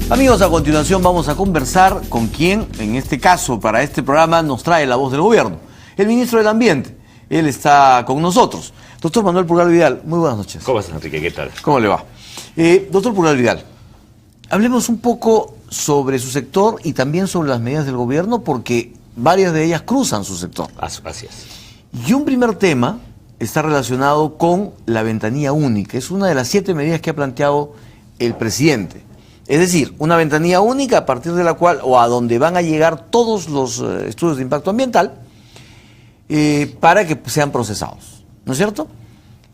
Amigos, a continuación vamos a conversar con quien, en este caso, para este programa, nos trae la voz del gobierno, el ministro del Ambiente. Él está con nosotros. Doctor Manuel Pulgar Vidal, muy buenas noches. ¿Cómo estás, Enrique? ¿Qué tal? ¿Cómo le va? Doctor Pulgar Vidal, hablemos un poco sobre su sector y también sobre las medidas del gobierno, porque varias de ellas cruzan su sector. Así es. Y un primer tema está relacionado con la ventanilla única. Es una de las 7 medidas que ha planteado el presidente. Es decir, una ventanilla única a partir de la cual, o a donde van a llegar todos los estudios de impacto ambiental para que sean procesados. ¿No es cierto?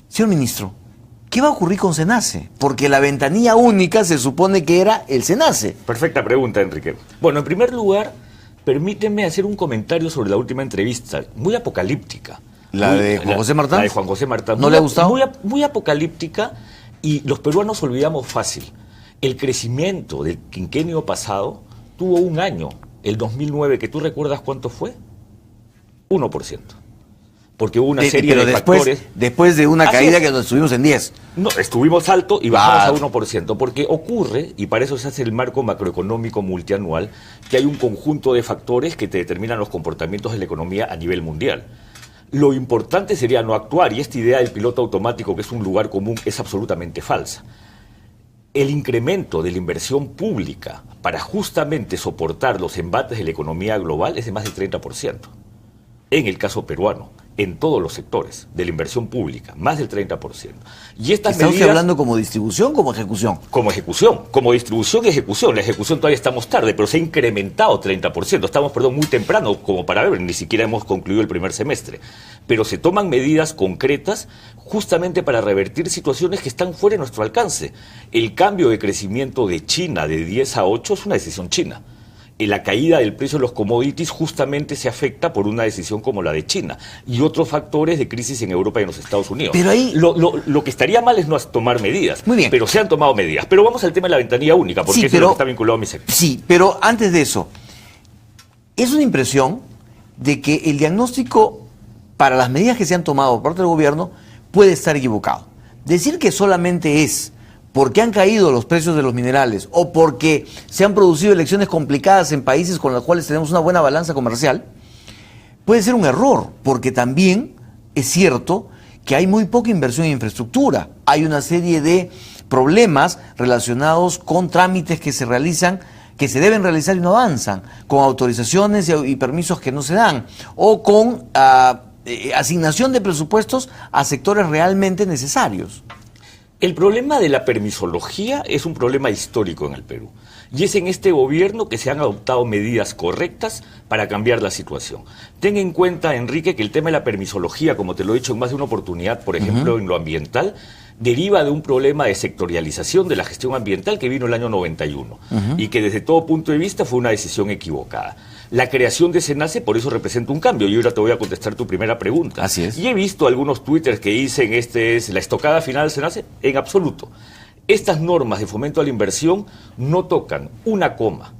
Señor ministro, ¿qué va a ocurrir con SENACE? Porque la ventanilla única se supone que era el SENACE. Perfecta pregunta, Enrique. Bueno, en primer lugar, permíteme hacer un comentario sobre la última entrevista, muy apocalíptica. ¿La de Juan José Martán? La de Juan José Martán. ¿No le ha gustado? Muy apocalíptica, y los peruanos olvidamos fácil. El crecimiento del quinquenio pasado tuvo un año, el 2009, que tú recuerdas cuánto fue, 1%. Porque hubo una serie de factores. Después de una caída que nos estuvimos en 10. No, estuvimos alto y bajamos a 1%, porque ocurre, y para eso se hace el marco macroeconómico multianual, que hay un conjunto de factores que te determinan los comportamientos de la economía a nivel mundial. Lo importante sería no actuar, y esta idea del piloto automático, que es un lugar común, es absolutamente falsa. El incremento de la inversión pública para justamente soportar los embates de la economía global es de más del 30%. En el caso peruano, en todos los sectores de la inversión pública, más del 30%. Y estas ¿Estamos medidas, hablando como distribución o como ejecución? Como ejecución, como distribución y ejecución. La ejecución todavía estamos tarde, pero se ha incrementado 30%. Estamos, muy temprano como para ver, ni siquiera hemos concluido el primer semestre. Pero se toman medidas concretas justamente para revertir situaciones que están fuera de nuestro alcance. El cambio de crecimiento de China de 10 a 8 es una decisión china. La caída del precio de los commodities justamente se afecta por una decisión como la de China y otros factores de crisis en Europa y en los Estados Unidos. Pero ahí lo que estaría mal es no tomar medidas. Muy bien. Pero se han tomado medidas. Pero vamos al tema de la ventanilla única, porque eso es lo que está vinculado a mi sector. Sí, pero antes de eso, es una impresión de que el diagnóstico para las medidas que se han tomado por parte del gobierno puede estar equivocado. Decir que solamente es porque han caído los precios de los minerales o porque se han producido elecciones complicadas en países con los cuales tenemos una buena balanza comercial, puede ser un error, porque también es cierto que hay muy poca inversión en infraestructura. Hay una serie de problemas relacionados con trámites que se realizan, que se deben realizar y no avanzan, con autorizaciones y permisos que no se dan, o con asignación de presupuestos a sectores realmente necesarios. El problema de la permisología es un problema histórico en el Perú. Y es en este gobierno que se han adoptado medidas correctas para cambiar la situación. Ten en cuenta, Enrique, que el tema de la permisología, como te lo he dicho en más de una oportunidad, por ejemplo, en lo ambiental, deriva de un problema de sectorialización de la gestión ambiental que vino el año 91 y que desde todo punto de vista fue una decisión equivocada. La creación de SENACE por eso representa un cambio, y ahora te voy a contestar tu primera pregunta. Así es. Y he visto algunos twitters que dicen este es la estocada final del SENACE. En absoluto. Estas normas de fomento a la inversión no tocan una coma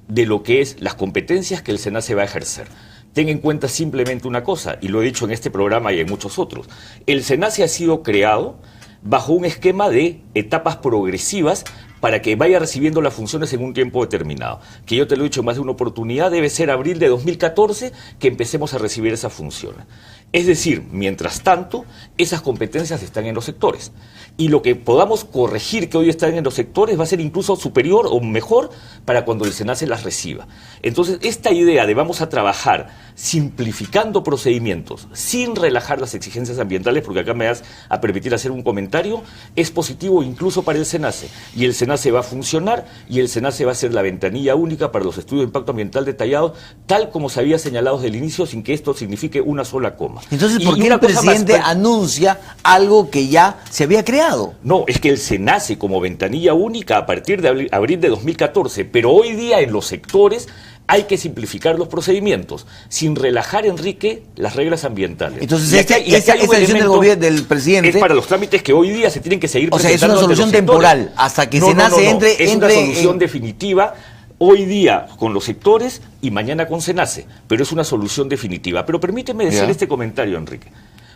de lo que es las competencias que el SENACE va a ejercer. Ten en cuenta simplemente una cosa, y lo he dicho en este programa y en muchos otros. El SENACE ha sido creado bajo un esquema de etapas progresivas para que vaya recibiendo las funciones en un tiempo determinado. Que yo te lo he dicho en más de una oportunidad, debe ser abril de 2014 que empecemos a recibir esas funciones. Es decir, mientras tanto, esas competencias están en los sectores. Y lo que podamos corregir que hoy están en los sectores va a ser incluso superior o mejor para cuando el SENACE las reciba. Entonces, esta idea de vamos a trabajar simplificando procedimientos, sin relajar las exigencias ambientales, porque acá me vas a permitir hacer un comentario, es positivo incluso para el SENACE. Y el SENACE va a funcionar, y el SENACE va a ser la ventanilla única para los estudios de impacto ambiental detallados, tal como se había señalado desde el inicio, sin que esto signifique una sola coma. Entonces, ¿por qué el presidente anuncia algo que ya se había creado? No, es que el SENACE como ventanilla única a partir de abril de 2014, pero hoy día en los sectores hay que simplificar los procedimientos, sin relajar, Enrique, las reglas ambientales. Entonces, esta decisión del presidente es para los trámites que hoy día se tienen que seguir presentando. O sea, es una solución temporal, hasta que SENACE entre... Es una solución definitiva hoy día con los sectores y mañana con SENACE, pero es una solución definitiva. Pero permíteme decir este comentario, Enrique.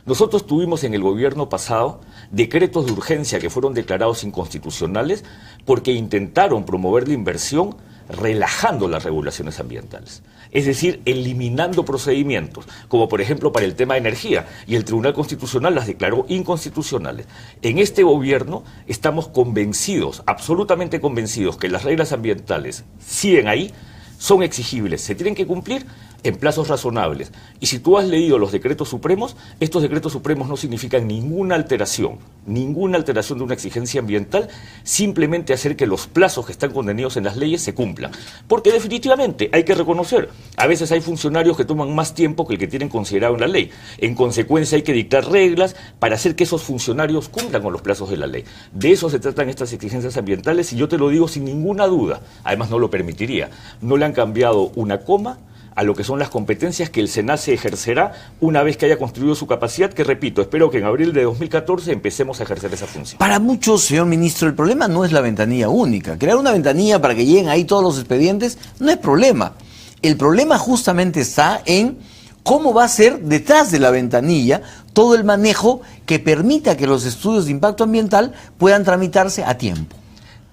Nosotros tuvimos en el gobierno pasado decretos de urgencia que fueron declarados inconstitucionales porque intentaron promover la inversión relajando las regulaciones ambientales. Es decir, eliminando procedimientos, como por ejemplo para el tema de energía, y el Tribunal Constitucional las declaró inconstitucionales. En este gobierno estamos convencidos, absolutamente convencidos, que las reglas ambientales siguen ahí, son exigibles, se tienen que cumplir en plazos razonables. Y si tú has leído los decretos supremos, estos decretos supremos no significan ninguna alteración de una exigencia ambiental, simplemente hacer que los plazos que están contenidos en las leyes se cumplan. Porque definitivamente hay que reconocer, a veces hay funcionarios que toman más tiempo que el que tienen considerado en la ley. En consecuencia hay que dictar reglas para hacer que esos funcionarios cumplan con los plazos de la ley. De eso se tratan estas exigencias ambientales y yo te lo digo sin ninguna duda, además no lo permitiría. No le han cambiado una coma a lo que son las competencias que el SENACE ejercerá una vez que haya construido su capacidad, que repito, espero que en abril de 2014 empecemos a ejercer esa función. Para muchos, señor ministro, el problema no es la ventanilla única. Crear una ventanilla para que lleguen ahí todos los expedientes no es problema. El problema justamente está en cómo va a ser detrás de la ventanilla todo el manejo que permita que los estudios de impacto ambiental puedan tramitarse a tiempo.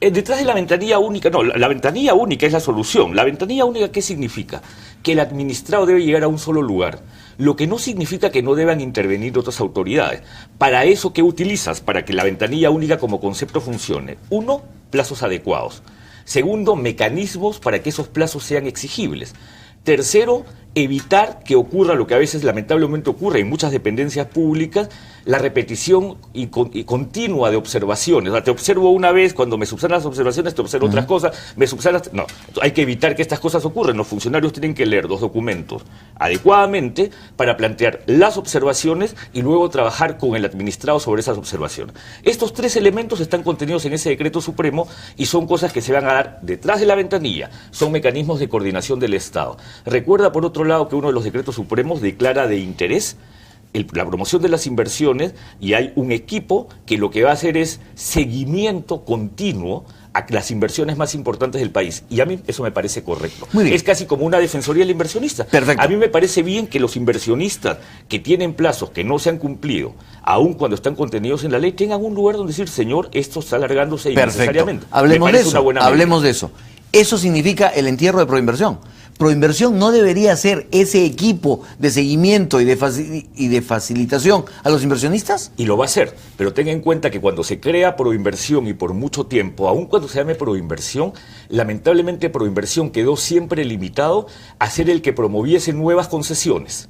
Detrás de la ventanilla única, no, la ventanilla única es la solución. La ventanilla única, ¿qué significa? Que el administrado debe llegar a un solo lugar, lo que no significa que no deban intervenir otras autoridades. Para eso, ¿qué utilizas? Para que la ventanilla única como concepto funcione. Uno, plazos adecuados. Segundo, mecanismos para que esos plazos sean exigibles. Tercero, evitar que ocurra lo que a veces lamentablemente ocurre en muchas dependencias públicas, la repetición y continua de observaciones. O sea, te observo una vez, cuando me subsanan las observaciones, te observo otras cosas, me subsanas... No, hay que evitar que estas cosas ocurran. Los funcionarios tienen que leer los documentos adecuadamente para plantear las observaciones y luego trabajar con el administrado sobre esas observaciones. Estos tres elementos están contenidos en ese decreto supremo y son cosas que se van a dar detrás de la ventanilla. Son mecanismos de coordinación del Estado. Recuerda, por otro lado, que uno de los decretos supremos declara de interés la promoción de las inversiones y hay un equipo que lo que va a hacer es seguimiento continuo a las inversiones más importantes del país. Y a mí eso me parece correcto. Es casi como una defensoría del inversionista. Perfecto. A mí me parece bien que los inversionistas que tienen plazos que no se han cumplido, aun cuando están contenidos en la ley, tengan un lugar donde decir, señor, esto está alargándose innecesariamente. Hablemos de eso. Eso significa el entierro de Proinversión. Proinversión no debería ser ese equipo de seguimiento y de facilitación a los inversionistas. Y lo va a hacer, pero tenga en cuenta que cuando se crea Proinversión y por mucho tiempo, aun cuando se llame Proinversión, lamentablemente Proinversión quedó siempre limitado a ser el que promoviese nuevas concesiones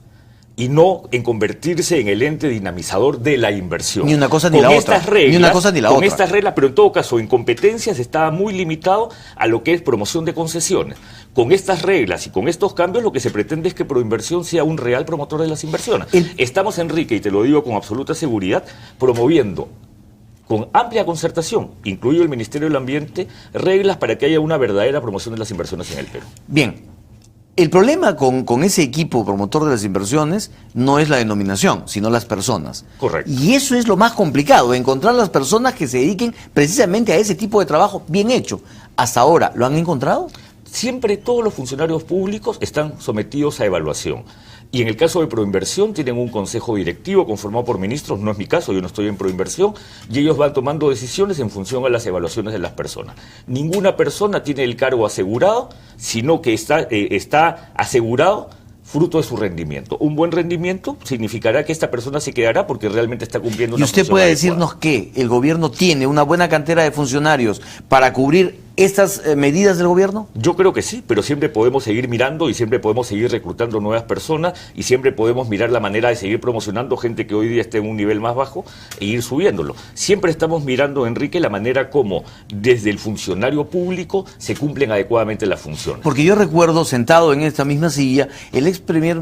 y no en convertirse en el ente dinamizador de la inversión. Ni una cosa ni la otra. Ni una cosa ni la otra. Con estas reglas, pero en todo caso, en competencias estaba muy limitado a lo que es promoción de concesiones. Con estas reglas y con estos cambios, lo que se pretende es que Proinversión sea un real promotor de las inversiones. Estamos, Enrique, y te lo digo con absoluta seguridad, promoviendo con amplia concertación, incluido el Ministerio del Ambiente, reglas para que haya una verdadera promoción de las inversiones en el Perú. Bien. El problema con ese equipo promotor de las inversiones no es la denominación, sino las personas. Correcto. Y eso es lo más complicado, encontrar las personas que se dediquen precisamente a ese tipo de trabajo bien hecho. ¿Hasta ahora lo han encontrado? Siempre todos los funcionarios públicos están sometidos a evaluación. Y en el caso de Proinversión tienen un consejo directivo conformado por ministros, no es mi caso, yo no estoy en Proinversión, y ellos van tomando decisiones en función a las evaluaciones de las personas. Ninguna persona tiene el cargo asegurado, sino que está asegurado fruto de su rendimiento. Un buen rendimiento significará que esta persona se quedará porque realmente está cumpliendo una función. ¿Y usted puede decirnos que el gobierno tiene una buena cantera de funcionarios para cubrir estas medidas del gobierno? Yo creo que sí, pero siempre podemos seguir mirando y siempre podemos seguir reclutando nuevas personas y siempre podemos mirar la manera de seguir promocionando gente que hoy día esté en un nivel más bajo e ir subiéndolo. Siempre estamos mirando, Enrique, la manera como desde el funcionario público se cumplen adecuadamente las funciones. Porque yo recuerdo, sentado en esta misma silla, el ex primer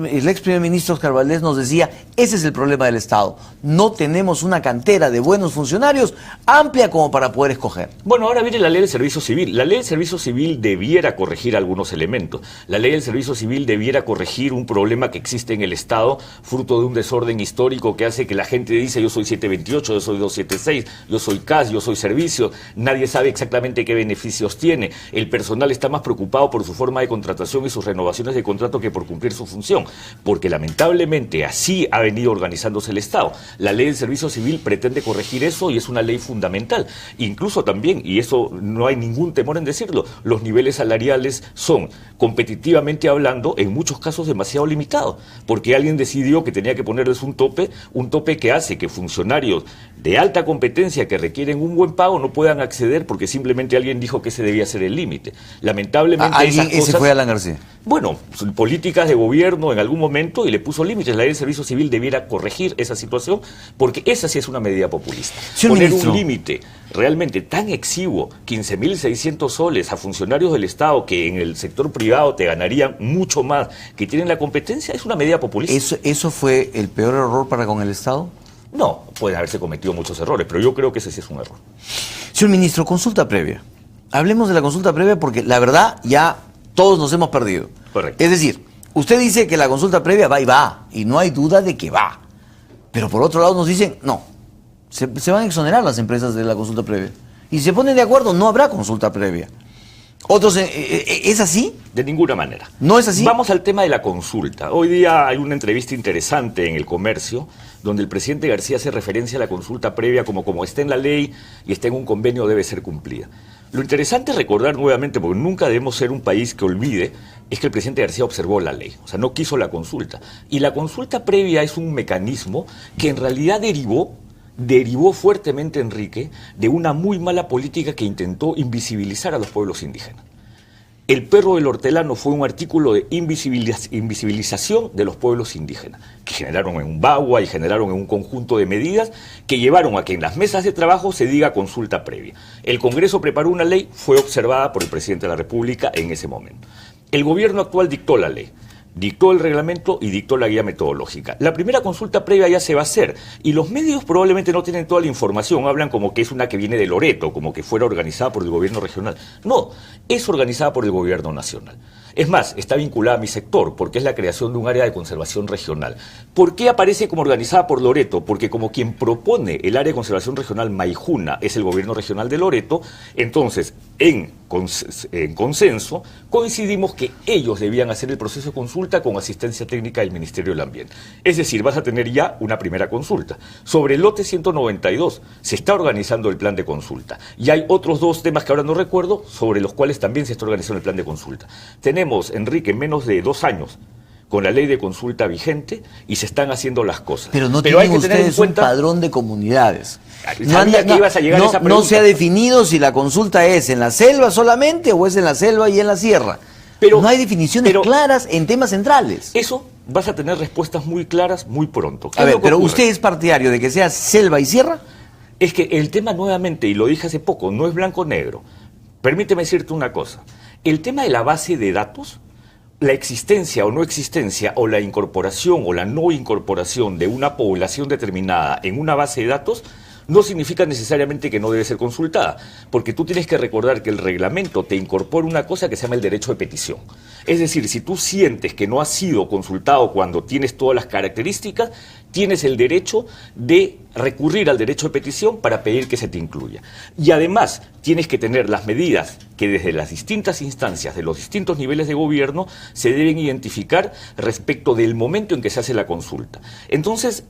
ministro Oscar Valdés nos decía, ese es el problema del Estado, no tenemos una cantera de buenos funcionarios amplia como para poder escoger. Bueno, ahora viene la ley del servicio civil. civil. La ley del servicio civil debiera corregir algunos elementos. La ley del servicio civil debiera corregir un problema que existe en el Estado, fruto de un desorden histórico que hace que la gente dice: yo soy 728, yo soy 276, yo soy CAS, yo soy servicio. Nadie sabe exactamente qué beneficios tiene. El personal está más preocupado por su forma de contratación y sus renovaciones de contrato que por cumplir su función, porque lamentablemente así ha venido organizándose el Estado. La ley del servicio civil pretende corregir eso y es una ley fundamental. Incluso también, y eso no hay ningún temor en decirlo, los niveles salariales son, competitivamente hablando, en muchos casos demasiado limitados, porque alguien decidió que tenía que ponerles un tope que hace que funcionarios de alta competencia que requieren un buen pago no puedan acceder porque simplemente alguien dijo que ese debía ser el límite. Lamentablemente esas cosas... Ese fue Alan García. Bueno, políticas de gobierno en algún momento y le puso límites. La ley del servicio civil debiera corregir esa situación porque esa sí es una medida populista. Poner un límite realmente tan exiguo, 15.600 soles a funcionarios del Estado que en el sector privado te ganarían mucho más, que tienen la competencia, es una medida populista. ¿Eso fue el peor error para con el Estado? No, pueden haberse cometido muchos errores, pero yo creo que ese sí es un error. Señor ministro, consulta previa. Hablemos de la consulta previa porque la verdad ya todos nos hemos perdido. Correcto. Es decir, usted dice que la consulta previa va, y no hay duda de que va. Pero por otro lado nos dicen, no, se van a exonerar las empresas de la consulta previa. Y si se ponen de acuerdo, no habrá consulta previa. Otros, ¿es así? De ninguna manera. ¿No es así? Vamos al tema de la consulta. Hoy día hay una entrevista interesante en El Comercio, donde el presidente García hace referencia a la consulta previa como está en la ley y está en un convenio, debe ser cumplida. Lo interesante es recordar nuevamente, porque nunca debemos ser un país que olvide, es que el presidente García observó la ley, o sea, no quiso la consulta. Y la consulta previa es un mecanismo que en realidad derivó fuertemente, Enrique, de una muy mala política que intentó invisibilizar a los pueblos indígenas. El perro del hortelano fue un artículo de invisibilización de los pueblos indígenas, que generaron en un bagua y generaron en un conjunto de medidas que llevaron a que en las mesas de trabajo se diga consulta previa. El Congreso preparó una ley, fue observada por el presidente de la República en ese momento. El gobierno actual dictó la ley, dictó el reglamento y dictó la guía metodológica. La primera consulta previa ya se va a hacer y los medios probablemente no tienen toda la información, hablan como que es una que viene de Loreto, como que fuera organizada por el gobierno regional. No, es organizada por el gobierno nacional. Es más, está vinculada a mi sector, porque es la creación de un área de conservación regional. ¿Por qué aparece como organizada por Loreto? Porque como quien propone el área de conservación regional Maijuna es el gobierno regional de Loreto, entonces, en consenso, coincidimos que ellos debían hacer el proceso de consulta con asistencia técnica del Ministerio del Ambiente. Es decir, vas a tener ya una primera consulta. Sobre el lote 192 se está organizando el plan de consulta. Y hay otros dos temas que ahora no recuerdo, sobre los cuales también se está organizando el plan de consulta. Tenemos, Enrique, menos de 2 años con la ley de consulta vigente y se están haciendo las cosas. Pero no tienen hay que tener en ustedes cuenta un padrón de comunidades. Sabía que ibas a llegar a esa pregunta. No se ha definido si la consulta es en la selva solamente o es en la selva y en la sierra. Pero no hay definiciones claras en temas centrales. Eso vas a tener respuestas muy claras muy pronto. A ver, pero ¿usted es partidario de que sea selva y sierra? Es que el tema nuevamente, y lo dije hace poco, no es blanco-negro. Permíteme decirte una cosa. El tema de la base de datos, la existencia o no existencia, o la incorporación o la no incorporación de una población determinada en una base de datos, no significa necesariamente que no debe ser consultada, porque tú tienes que recordar que el reglamento te incorpora una cosa que se llama el derecho de petición. Es decir, si tú sientes que no has sido consultado cuando tienes todas las características, tienes el derecho de recurrir al derecho de petición para pedir que se te incluya. Y además, tienes que tener las medidas que desde las distintas instancias, de los distintos niveles de gobierno, se deben identificar respecto del momento en que se hace la consulta. Entonces,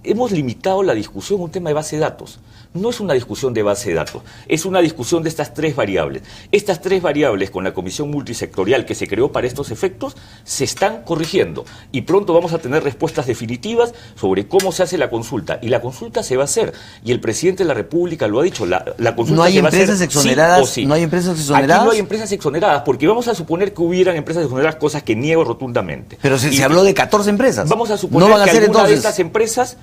hemos limitado la discusión a un tema de base de datos. No es una discusión de base de datos, es una discusión de estas 3 variables. Estas 3 variables con la comisión multisectorial que se creó para estos efectos se están corrigiendo y pronto vamos a tener respuestas definitivas sobre cómo se hace la consulta. Y la consulta se va a hacer y el presidente de la República lo ha dicho, la consulta ¿No hay se va a hacer empresas exoneradas? Sí o sí. ¿No hay empresas exoneradas? Aquí no hay empresas exoneradas porque vamos a suponer que hubieran empresas exoneradas, cosas que niego rotundamente. Pero se habló de 14 empresas. Vamos a suponer ¿No van a que ser alguna entonces de estas empresas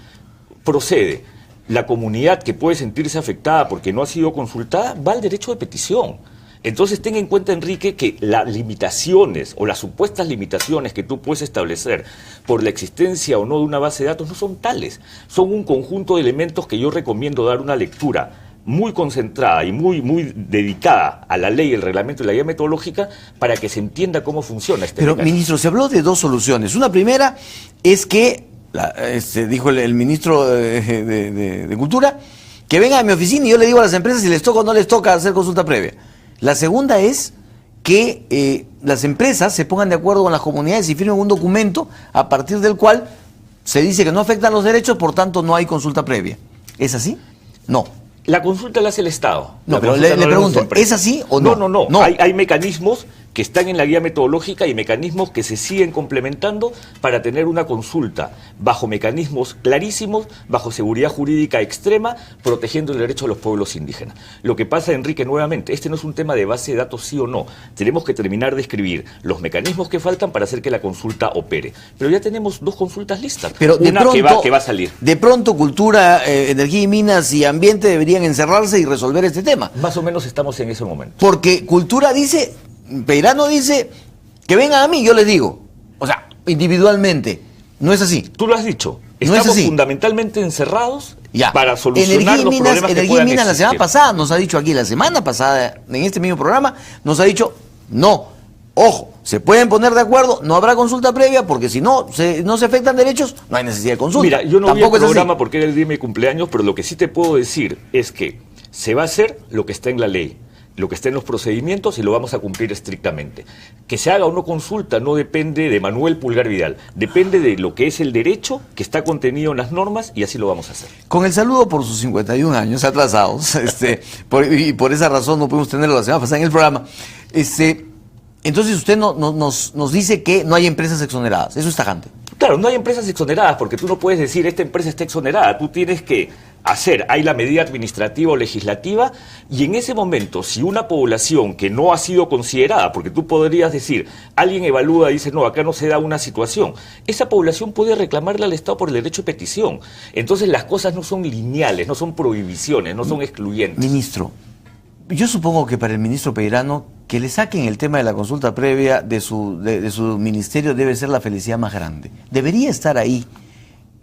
procede. La comunidad que puede sentirse afectada porque no ha sido consultada va al derecho de petición. Entonces ten en cuenta, Enrique, que las limitaciones o las supuestas limitaciones que tú puedes establecer por la existencia o no de una base de datos no son tales. Son un conjunto de elementos que yo recomiendo dar una lectura muy concentrada y muy dedicada a la ley, el reglamento y la guía metodológica para que se entienda cómo funciona este Pero, mecanismo. ministro, se habló de dos soluciones. Una primera es que, dijo el ministro de Cultura, que venga a mi oficina y yo le digo a las empresas si les toca o no les toca hacer consulta previa. La segunda es que las empresas se pongan de acuerdo con las comunidades y firmen un documento a partir del cual se dice que no afectan los derechos, por tanto no hay consulta previa. ¿Es así? No. La consulta la hace el Estado. No, pero le pregunto, ¿es así o no? No. Hay mecanismos que están en la guía metodológica y mecanismos que se siguen complementando para tener una consulta bajo mecanismos clarísimos, bajo seguridad jurídica extrema, protegiendo el derecho de los pueblos indígenas. Lo que pasa, Enrique, nuevamente, este no es un tema de base de datos sí o no. Tenemos que terminar de escribir los mecanismos que faltan para hacer que la consulta opere. Pero ya tenemos 2 consultas listas. Pero de una pronto, que va a salir. De pronto, Cultura, Energía y Minas y Ambiente deberían encerrarse y resolver este tema. Más o menos estamos en ese momento. Porque Cultura dice, Peirano dice, que vengan a mí, yo les digo. O sea, individualmente. No es así. Tú lo has dicho. No es Estamos así. fundamentalmente encerrados Ya. para solucionar los problemas que Energía y puedan Minas la semana existir. pasada nos ha dicho aquí, la semana pasada, en este mismo programa, nos ha dicho, no, ojo, se pueden poner de acuerdo, no habrá consulta previa, porque si no no se afectan derechos, no hay necesidad de consulta. Mira, yo no vi el Tampoco es así. programa porque era el día de mi cumpleaños, pero lo que sí te puedo decir es que se va a hacer lo que está en la ley, lo que está en los procedimientos y lo vamos a cumplir estrictamente. Que se haga o no consulta no depende de Manuel Pulgar Vidal, depende de lo que es el derecho que está contenido en las normas y así lo vamos a hacer. Con el saludo por sus 51 años atrasados, y por esa razón no pudimos tenerlo la semana pasada en el programa, entonces usted nos dice que no hay empresas exoneradas, eso es tajante. Claro, no hay empresas exoneradas porque tú no puedes decir esta empresa está exonerada, tú tienes que hay la medida administrativa o legislativa y en ese momento si una población que no ha sido considerada, porque tú podrías decir, alguien evalúa y dice, no, acá no se da una situación, esa población puede reclamarle al Estado por el derecho de petición. Entonces las cosas no son lineales, no son prohibiciones, no son excluyentes. Ministro, yo supongo que para el ministro Peirano que le saquen el tema de la consulta previa de su ministerio debe ser la felicidad más grande. ¿Debería estar ahí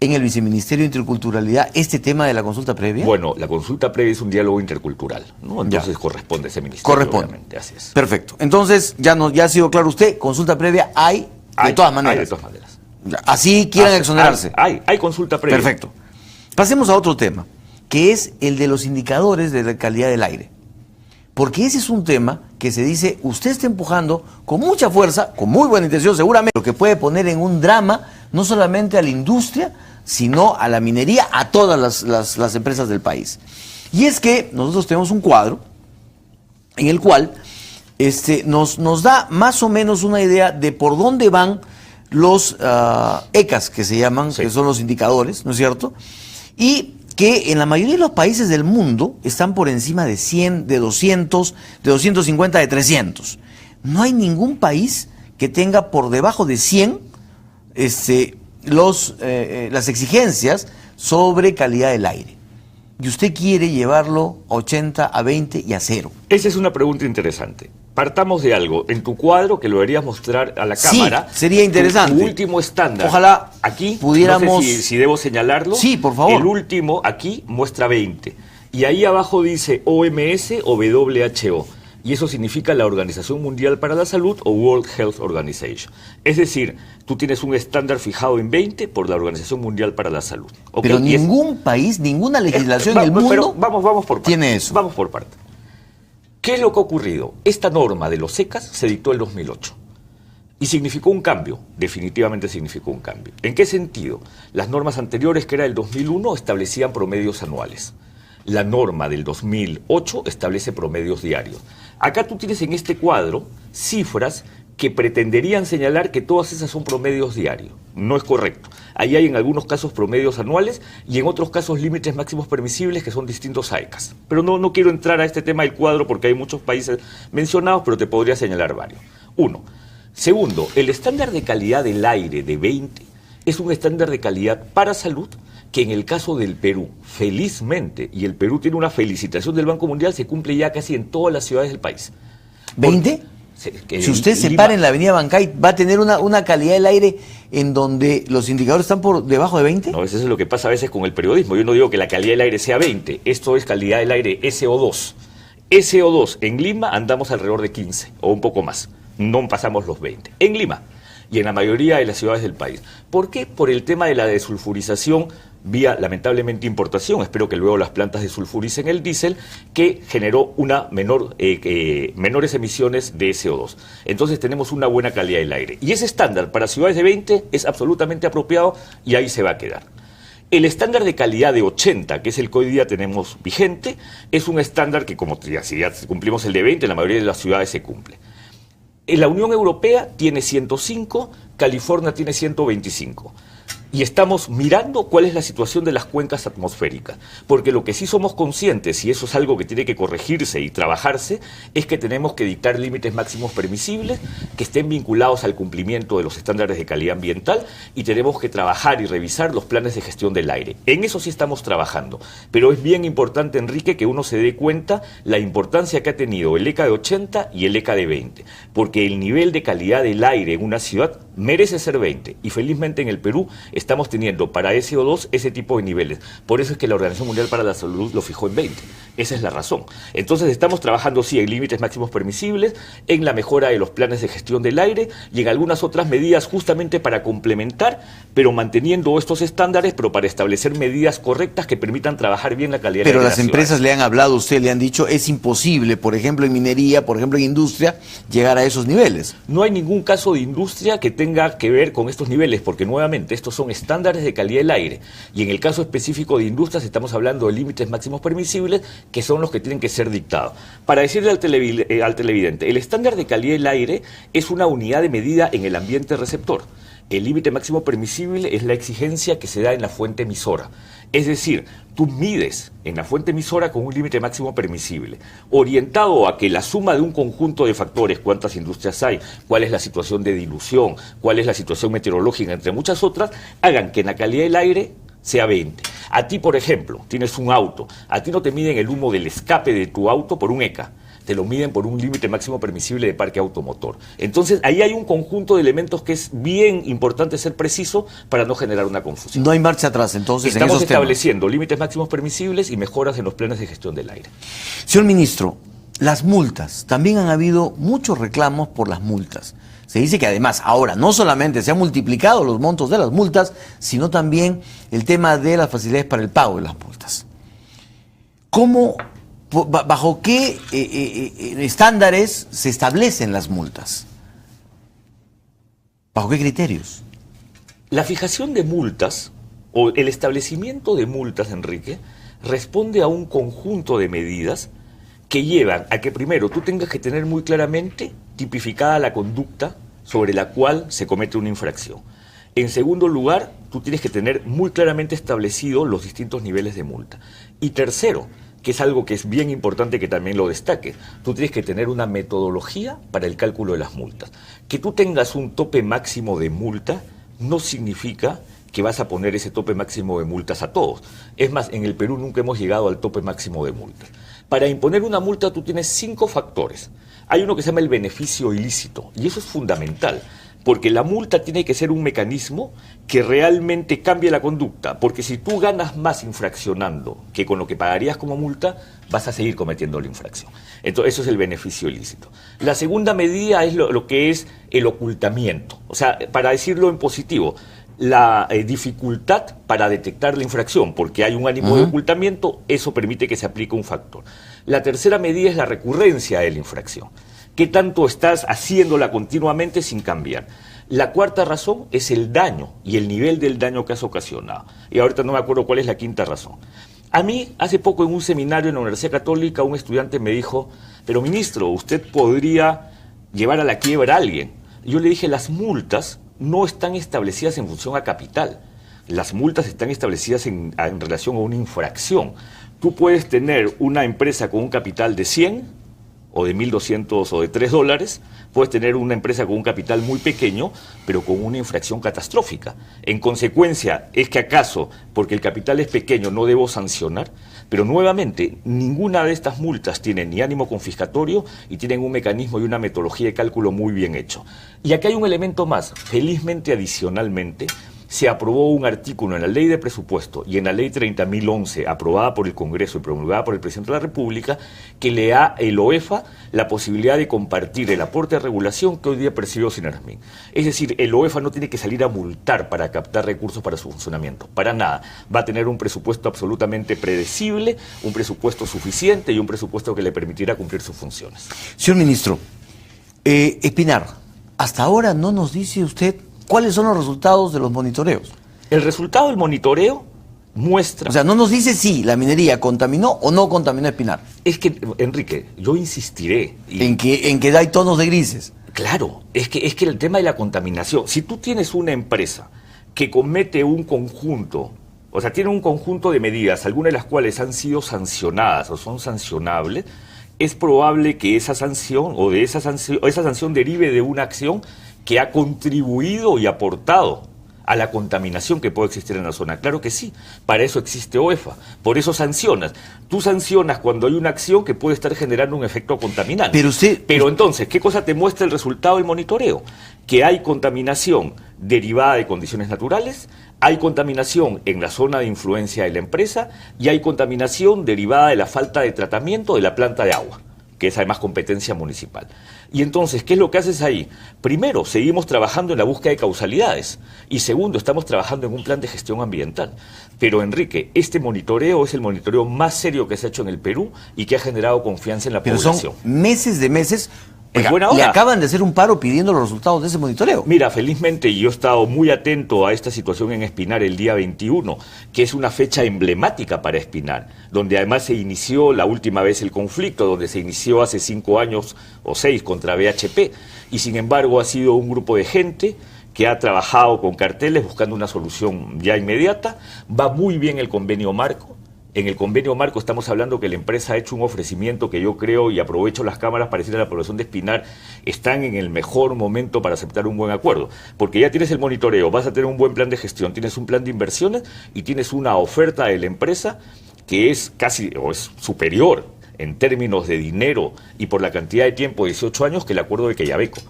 en el Viceministerio de Interculturalidad este tema de la consulta previa? Bueno, la consulta previa es un diálogo intercultural, ¿no? Entonces corresponde a ese ministerio. Corresponde. Obviamente, así es. Perfecto. Entonces, ya ha sido claro usted, consulta previa hay de todas maneras. Hay de todas maneras. Así quieran exonerarse. Hay consulta previa. Perfecto. Pasemos a otro tema, que es el de los indicadores de la calidad del aire. Porque ese es un tema que se dice, usted está empujando con mucha fuerza, con muy buena intención seguramente, lo que puede poner en un drama no solamente a la industria, sino a la minería, a todas las empresas del país. Y es que nosotros tenemos un cuadro en el cual nos da más o menos una idea de por dónde van los ECAs, que se llaman, sí, que son los indicadores, ¿no es cierto? Y que en la mayoría de los países del mundo están por encima de 100, de 200, de 250, de 300. No hay ningún país que tenga por debajo de 100 las exigencias sobre calidad del aire. Y usted quiere llevarlo a 80, a 20 y a 0. Esa es una pregunta interesante. Partamos de algo. En tu cuadro, que lo deberías mostrar a la cámara. Sí, sería interesante. Tu último estándar. Ojalá aquí, pudiéramos... no sé si debo señalarlo. Sí, por favor. El último aquí muestra 20. Y ahí abajo dice OMS o WHO. Y eso significa la Organización Mundial para la Salud o World Health Organization. Es decir, tú tienes un estándar fijado en 20 por la Organización Mundial para la Salud. ¿Okay? Pero ningún país, ninguna legislación en el mundo pero vamos por parte. Tiene eso. Vamos por parte. ¿Qué es lo que ha ocurrido? Esta norma de los ECAs se dictó en 2008 y significó un cambio, definitivamente significó un cambio. ¿En qué sentido? Las normas anteriores, que era del 2001, establecían promedios anuales. La norma del 2008 establece promedios diarios. Acá tú tienes en este cuadro cifras que pretenderían señalar que todas esas son promedios diarios. No es correcto. Ahí hay en algunos casos promedios anuales y en otros casos límites máximos permisibles que son distintos a ECAs. Pero no quiero entrar a este tema del cuadro porque hay muchos países mencionados, pero te podría señalar varios. Uno. Segundo, el estándar de calidad del aire de 20 es un estándar de calidad para salud que en el caso del Perú, felizmente, y el Perú tiene una felicitación del Banco Mundial, se cumple ya casi en todas las ciudades del país. ¿20? Si usted se para en la avenida Bancay, ¿va a tener una calidad del aire en donde los indicadores están por debajo de 20? No, eso es lo que pasa a veces con el periodismo. Yo no digo que la calidad del aire sea 20, esto es calidad del aire SO2. SO2 en Lima andamos alrededor de 15 o un poco más, no pasamos los 20. En Lima y en la mayoría de las ciudades del país. ¿Por qué? Por el tema de la desulfurización vía, lamentablemente, importación. Espero que luego las plantas desulfuricen el diésel, que generó una menores emisiones de CO2. Entonces tenemos una buena calidad del aire. Y ese estándar para ciudades de 20 es absolutamente apropiado y ahí se va a quedar. El estándar de calidad de 80, que es el que hoy día tenemos vigente, es un estándar que, como si ya cumplimos el de 20, en la mayoría de las ciudades se cumple. En la Unión Europea tiene 105, California tiene 125. Y estamos mirando cuál es la situación de las cuencas atmosféricas, porque lo que sí somos conscientes, y eso es algo que tiene que corregirse y trabajarse, es que tenemos que dictar límites máximos permisibles que estén vinculados al cumplimiento de los estándares de calidad ambiental, y tenemos que trabajar y revisar los planes de gestión del aire. En eso sí estamos trabajando, pero es bien importante, Enrique, que uno se dé cuenta la importancia que ha tenido el ECA de 80 y el ECA de 20, porque el nivel de calidad del aire en una ciudad merece ser 20, y felizmente en el Perú estamos teniendo para SO2 ese tipo de niveles. Por eso es que la Organización Mundial para la Salud lo fijó en 20. Esa es la razón. Entonces estamos trabajando, sí, en límites máximos permisibles, en la mejora de los planes de gestión del aire y en algunas otras medidas justamente para complementar, pero manteniendo estos estándares, pero para establecer medidas correctas que permitan trabajar bien la calidad del aire. Pero las empresas le han hablado, usted le han dicho, es imposible, por ejemplo, en minería, por ejemplo, en industria, llegar a esos niveles. No hay ningún caso de industria que tenga que ver con estos niveles, porque nuevamente estos son estándares de calidad del aire, y en el caso específico de industrias estamos hablando de límites máximos permisibles, que son los que tienen que ser dictados. Para decirle al televidente, el estándar de calidad del aire es una unidad de medida en el ambiente receptor. El límite máximo permisible es la exigencia que se da en la fuente emisora. Es decir, tú mides en la fuente emisora con un límite máximo permisible, orientado a que la suma de un conjunto de factores, cuántas industrias hay, cuál es la situación de dilución, cuál es la situación meteorológica, entre muchas otras, hagan que en la calidad del aire sea 20. A ti, por ejemplo, tienes un auto, a ti no te miden el humo del escape de tu auto por un ECA, te lo miden por un límite máximo permisible de parque automotor. Entonces, ahí hay un conjunto de elementos que es bien importante ser preciso para no generar una confusión. No hay marcha atrás, entonces, estamos en esos estableciendo límites máximos permisibles y mejoras en los planes de gestión del aire. Señor ministro, las multas, también han habido muchos reclamos por las multas. Se dice que además ahora no solamente se han multiplicado los montos de las multas, sino también el tema de las facilidades para el pago de las multas. ¿Bajo qué estándares se establecen las multas? ¿Bajo qué criterios? La fijación de multas o el establecimiento de multas, Enrique, responde a un conjunto de medidas que llevan a que primero tú tengas que tener muy claramente tipificada la conducta sobre la cual se comete una infracción. En segundo lugar, tú tienes que tener muy claramente establecidos los distintos niveles de multa. Y tercero, que es algo que es bien importante que también lo destaque, tú tienes que tener una metodología para el cálculo de las multas. Que tú tengas un tope máximo de multa no significa que vas a poner ese tope máximo de multas a todos. Es más, en el Perú nunca hemos llegado al tope máximo de multas. Para imponer una multa tú tienes 5 factores. Hay uno que se llama el beneficio ilícito, y eso es fundamental, porque la multa tiene que ser un mecanismo que realmente cambie la conducta, porque si tú ganas más infraccionando que con lo que pagarías como multa, vas a seguir cometiendo la infracción. Entonces, eso es el beneficio ilícito. La segunda medida es lo que es el ocultamiento, o sea, para decirlo en positivo, la dificultad para detectar la infracción, porque hay un ánimo de ocultamiento, eso permite que se aplique un factor. La tercera medida es la recurrencia de la infracción. ¿Qué tanto estás haciéndola continuamente sin cambiar? La cuarta razón es el daño y el nivel del daño que has ocasionado. Y ahorita no me acuerdo cuál es la quinta razón. A mí, hace poco en un seminario en la Universidad Católica, un estudiante me dijo, pero ministro, usted podría llevar a la quiebra a alguien. Y yo le dije, las multas no están establecidas en función a capital. Las multas están establecidas en relación a una infracción. Tú puedes tener una empresa con un capital de 100 o de 1.200 o de $3, puedes tener una empresa con un capital muy pequeño, pero con una infracción catastrófica. En consecuencia, ¿es que acaso, porque el capital es pequeño, no debo sancionar? Pero nuevamente, ninguna de estas multas tiene ni ánimo confiscatorio y tienen un mecanismo y una metodología de cálculo muy bien hecho. Y aquí hay un elemento más. Felizmente, adicionalmente, se aprobó un artículo en la Ley de Presupuesto y en la Ley 30.011, aprobada por el Congreso y promulgada por el Presidente de la República, que le da el OEFA la posibilidad de compartir el aporte de regulación que hoy día percibió Senermin. Es decir, el OEFA no tiene que salir a multar para captar recursos para su funcionamiento, para nada. Va a tener un presupuesto absolutamente predecible, un presupuesto suficiente y un presupuesto que le permitirá cumplir sus funciones. Señor ministro, Espinar, hasta ahora no nos dice usted ¿cuáles son los resultados de los monitoreos? El resultado del monitoreo muestra... O sea, no nos dice si la minería contaminó o no contaminó Espinar. Es que, Enrique, yo insistiré... En que hay tonos de grises. Claro, es que el tema de la contaminación... Si tú tienes una empresa que comete un conjunto, o sea, tiene un conjunto de medidas, algunas de las cuales han sido sancionadas o son sancionables, es probable que esa sanción o de esa sanción derive de una acción que ha contribuido y aportado a la contaminación que puede existir en la zona. Claro que sí, para eso existe OEFA, por eso sancionas. Tú sancionas cuando hay una acción que puede estar generando un efecto contaminante. Pero entonces, ¿qué cosa te muestra el resultado del monitoreo? Que hay contaminación derivada de condiciones naturales, hay contaminación en la zona de influencia de la empresa y hay contaminación derivada de la falta de tratamiento de la planta de agua, que es además competencia municipal. Y entonces, ¿qué es lo que haces ahí? Primero, seguimos trabajando en la búsqueda de causalidades. Y segundo, estamos trabajando en un plan de gestión ambiental. Pero, Enrique, este monitoreo es el monitoreo más serio que se ha hecho en el Perú y que ha generado confianza en la población. Pero son meses de meses... Es buena hora. Le acaban de hacer un paro pidiendo los resultados de ese monitoreo. Mira, felizmente yo he estado muy atento a esta situación en Espinar el día 21, que es una fecha emblemática para Espinar, donde además se inició la última vez el conflicto, donde se inició hace 5 años o 6 contra BHP, y sin embargo ha sido un grupo de gente que ha trabajado con carteles buscando una solución ya inmediata. Va muy bien el convenio marco. En el convenio marco estamos hablando que la empresa ha hecho un ofrecimiento que yo creo, y aprovecho las cámaras para decirle a la población de Espinar, están en el mejor momento para aceptar un buen acuerdo. Porque ya tienes el monitoreo, vas a tener un buen plan de gestión, tienes un plan de inversiones y tienes una oferta de la empresa que es casi, o es superior en términos de dinero y por la cantidad de tiempo, 18 años, que el acuerdo de Quellaveco.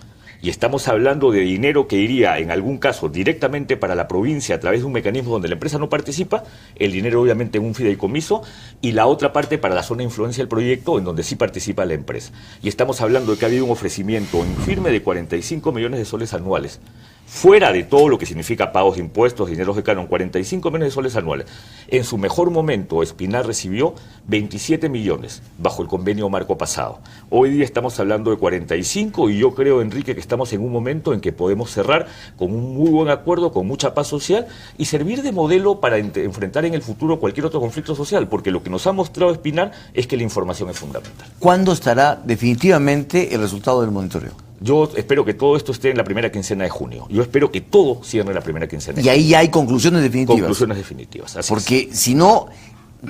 Y estamos hablando de dinero que iría, en algún caso, directamente para la provincia a través de un mecanismo donde la empresa no participa, el dinero obviamente en un fideicomiso, y la otra parte para la zona de influencia del proyecto, en donde sí participa la empresa. Y estamos hablando de que ha habido un ofrecimiento en firme de 45 millones de soles anuales, fuera de todo lo que significa pagos de impuestos, dineros de canon, 45 millones de soles anuales. En su mejor momento, Espinar recibió 27 millones bajo el convenio marco pasado. Hoy día estamos hablando de 45 y yo creo, Enrique, que estamos en un momento en que podemos cerrar con un muy buen acuerdo, con mucha paz social y servir de modelo para enfrentar en el futuro cualquier otro conflicto social, porque lo que nos ha mostrado Espinar es que la información es fundamental. ¿Cuándo estará definitivamente el resultado del monitoreo? Yo espero que todo esto esté en la primera quincena de junio. Yo espero que todo cierre en la primera quincena de junio. Y ahí ya hay conclusiones definitivas. Conclusiones definitivas, así porque si no,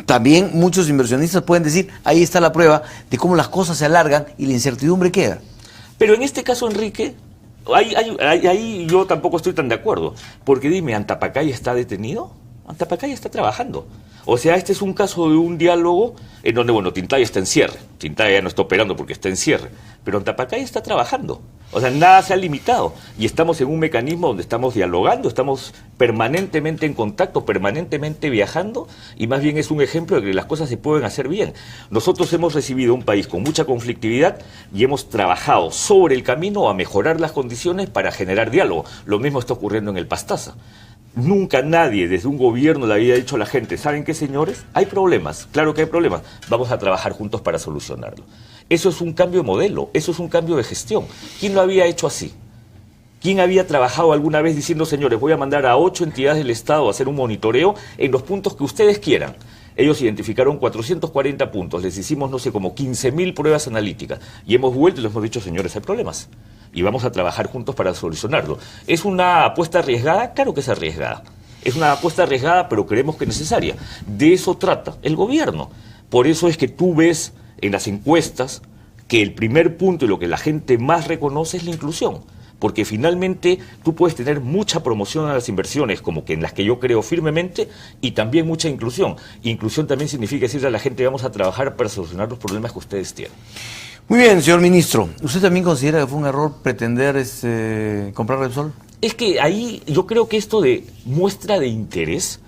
también muchos inversionistas pueden decir, ahí está la prueba de cómo las cosas se alargan y la incertidumbre queda. Pero en este caso, Enrique, ahí yo tampoco estoy tan de acuerdo. Porque dime, ¿Antapacay está detenido? Antapacay está trabajando. O sea, este es un caso de un diálogo en donde, bueno, Tintaya está en cierre. Tintaya ya no está operando porque está en cierre. Pero Antapacay está trabajando. O sea, nada se ha limitado. Y estamos en un mecanismo donde estamos dialogando, estamos permanentemente en contacto, permanentemente viajando. Y más bien es un ejemplo de que las cosas se pueden hacer bien. Nosotros hemos recibido un país con mucha conflictividad y hemos trabajado sobre el camino a mejorar las condiciones para generar diálogo. Lo mismo está ocurriendo en el Pastaza. Nunca nadie desde un gobierno le había dicho a la gente, ¿saben qué, señores? Hay problemas, claro que hay problemas, vamos a trabajar juntos para solucionarlo. Eso es un cambio de modelo, eso es un cambio de gestión. ¿Quién lo había hecho así? ¿Quién había trabajado alguna vez diciendo, señores, voy a mandar a 8 entidades del Estado a hacer un monitoreo en los puntos que ustedes quieran? Ellos identificaron 440 puntos, les hicimos, no sé, como 15.000 pruebas analíticas y hemos vuelto y les hemos dicho, señores, hay problemas y vamos a trabajar juntos para solucionarlo. ¿Es una apuesta arriesgada? Claro que es arriesgada. Es una apuesta arriesgada, pero creemos que es necesaria. De eso trata el gobierno. Por eso es que tú ves en las encuestas que el primer punto y lo que la gente más reconoce es la inclusión. Porque finalmente tú puedes tener mucha promoción a las inversiones, como que en las que yo creo firmemente, y también mucha inclusión. Inclusión también significa decirle a la gente, vamos a trabajar para solucionar los problemas que ustedes tienen. Muy bien, señor ministro. ¿Usted también considera que fue un error pretender comprar Repsol? Es que ahí yo creo que esto de muestra de interés,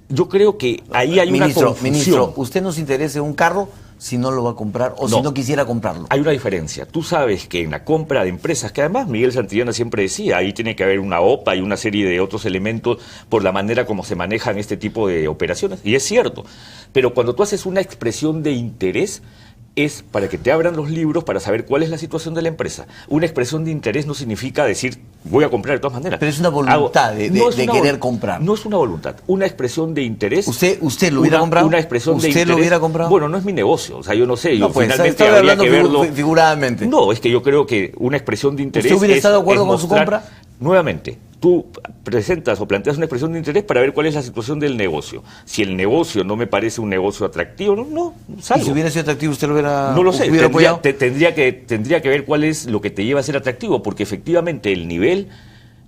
yo creo que ahí hay una confusión. Ministro, ¿usted no se interesa en un carro si no lo va a comprar o si no quisiera comprarlo? Hay una diferencia. Tú sabes que en la compra de empresas, que además Miguel Santillana siempre decía, ahí tiene que haber una OPA y una serie de otros elementos por la manera como se manejan este tipo de operaciones, y es cierto. Pero cuando tú haces una expresión de interés, es para que te abran los libros para saber cuál es la situación de la empresa. Una expresión de interés no significa decir, voy a comprar de todas maneras. Pero es una voluntad de querer comprar. No es una voluntad. Una expresión de interés. ¿Usted lo hubiera comprado? Una expresión de interés. ¿Usted lo hubiera comprado? Bueno, no es mi negocio. O sea, yo no sé. No, yo pues, finalmente estaba habría hablando que verlo. figuradamente. No, es que yo creo que una expresión de interés. ¿Usted hubiera estado de acuerdo con su compra? Nuevamente, tú presentas o planteas una expresión de interés para ver cuál es la situación del negocio. Si el negocio no me parece un negocio atractivo, no salgo. ¿Y si hubiera sido atractivo usted lo hubiera No lo sé, apoyado? tendría que ver cuál es lo que te lleva a ser atractivo, porque efectivamente el nivel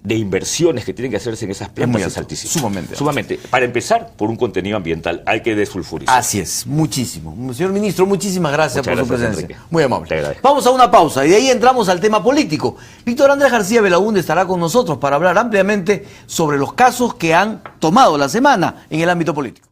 de inversiones que tienen que hacerse en esas plantas es altísimo. Sumamente. Para empezar, por un contenido ambiental, hay que dessulfurizar. Así es, muchísimo. Señor ministro, muchísimas gracias por su presencia. Enrique. Muy amable. Te agradezco. Vamos a una pausa y de ahí entramos al tema político. Víctor Andrés García Belaúnde estará con nosotros para hablar ampliamente sobre los casos que han tomado la semana en el ámbito político.